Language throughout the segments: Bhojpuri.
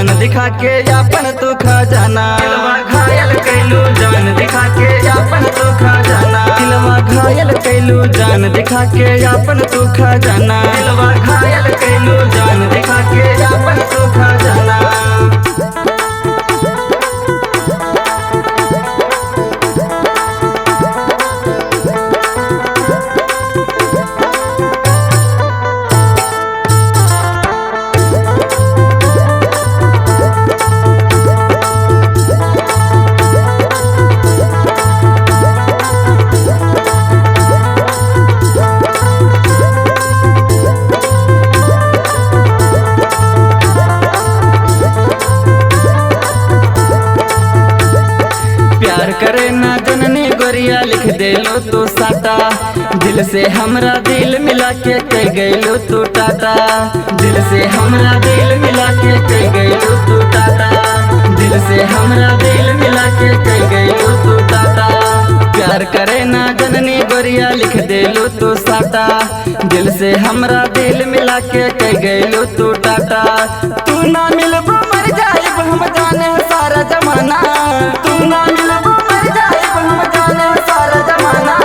जान दिखा के अपन तू खजाना। दिलवा घायल कैलू जान दिखा के अपन तू खजाना। दिलवा घायल कैलू जान दिखा के अपन तू खजाना। दिलवा घायल कैलू जान दिखा के अपन तू खजाना। प्यार करे ना जननी गोरिया लिख देलो तू साटा। दिल से हमरा दिल मिला के कह गइलो तू टाटा। दिल से हमरा दिल मिला के कह गइलो तू टाटा। दिल से हमरा दिल मिला के कह गइलो तू टाटा। प्यार करे ना जननी गोरिया लिख देलो तू साटा। दिल से हमरा दिल मिला के कह गइलो तू टाटा। तू ना मिलबो मर जाइब हम जाने सारा जमाना। तू ना मिलबो मर जाइब हम जाने सारा जमाना।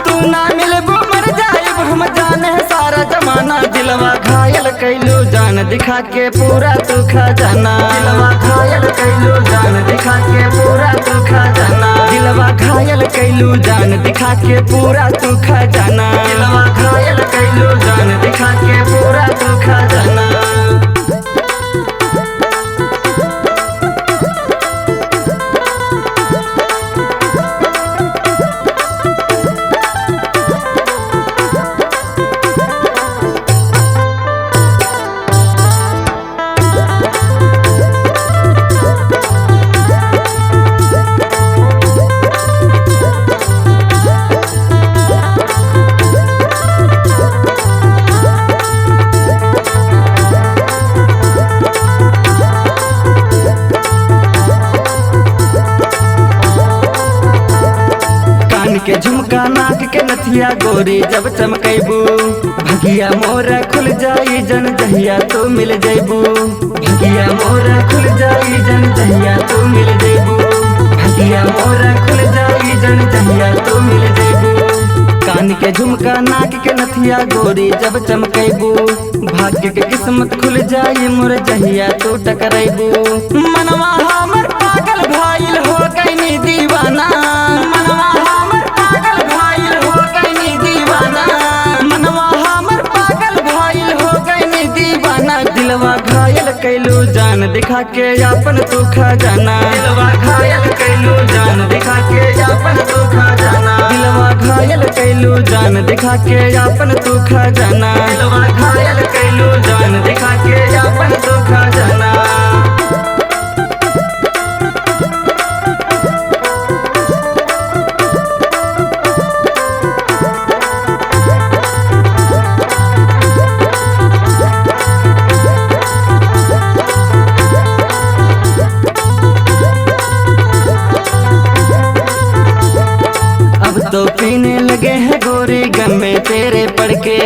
तू ना मिलबो मर जाइब हम जाने सारा जमाना। दिलवा घायल कैलू जान दिखा के पूरा तू खजाना। दिलवा घायल कैलू जान दिखा के पूरा तू खजाना। दिलवा घायल कैलू जान दिखा के पूरा तू खजाना। दिलवा घायल कैलू जान दिखा के पूरा तू खजाना। के झुमका नाक के नथिया गोरी जब चमकैबू। भगिया मोरा खुल जाई जन जहिया तो मिल जैबू। भगिया मोरा खुल जाई जन जहिया तो मिल जैबू। भगिया मोरा खुल जाई जन जहिया तो मिल जैबू। कान के झुमका नाक के नथिया गोरी जब चमकैबू। भाग्य के किस्मत खुल जाई मोर जहिया तो टकरैबू। मनवा हमर पागल भाईल हो गइनी दीवाना। मनवा हमर पागल भाईल हो गइनी दीवाना। मनवा हमर पागल भाईल हो गइनी दीवाना। दिलवा घायल कैलू जान दिखा के अपन तू खजाना। दिलवा घायल कैलू जान दिखा के अपन तू खजाना। दिलवा घायल कैलू जान दिखा के अपन तू खजाना। दिलवा घायल कैलू जान दिखा के अपन तू खजाना। तो पीने लगे हैं गोरी गम में तेरे पड़ के।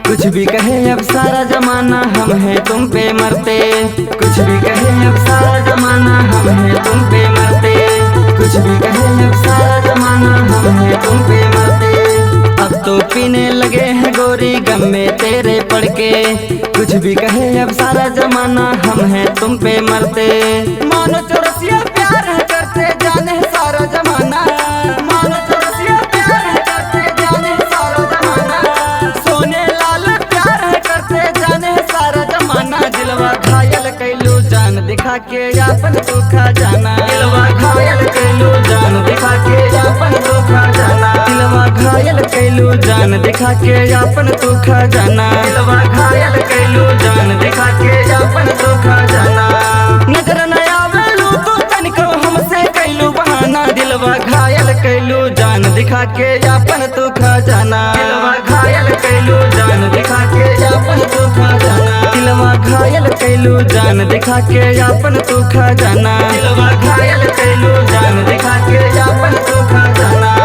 कुछ भी कहे अब सारा जमाना हम हैं तुम पे मरते। कुछ भी कहे अब सारा जमाना हम हैं तुम पे मरते। कुछ भी कहे अब सारा जमाना हम हैं तुम पे मरते। अब तो पीने लगे हैं गोरी गम में तेरे पड़ के। कुछ भी कहे अब सारा जमाना हम हैं तुम पे मरते। मानो चौरसिया प्यार है करते जाने सारा जमाना। मानो चौरसिया प्यार है करते जाने सारा जमाना। सोने लाल प्यार है करते जाने सारा जमाना। दिलवा घायल कैलू जान दिखा के अपन तू खजाना। दिलवा घायल कैलू जान दिखा के अपन तू खजाना। दिलवा घायल कैलू जान दिखा के अपन तू खजाना। दिलवा घायल कैलू जान दिखा के अपन तू खजाना। नजर न आवेलू तू तनिको हमसे कैलू बहाना। दिलवा घायल कैलू जान दिखा के अपन तू खजाना। दिलवा घायल कैलू जान दिखा के अपन तू खजाना। दिलवा घायल कैलू जान दिखा के अपन तू खजाना। दिलवा घायल कैलू जान दिखा के अपन तू खजाना।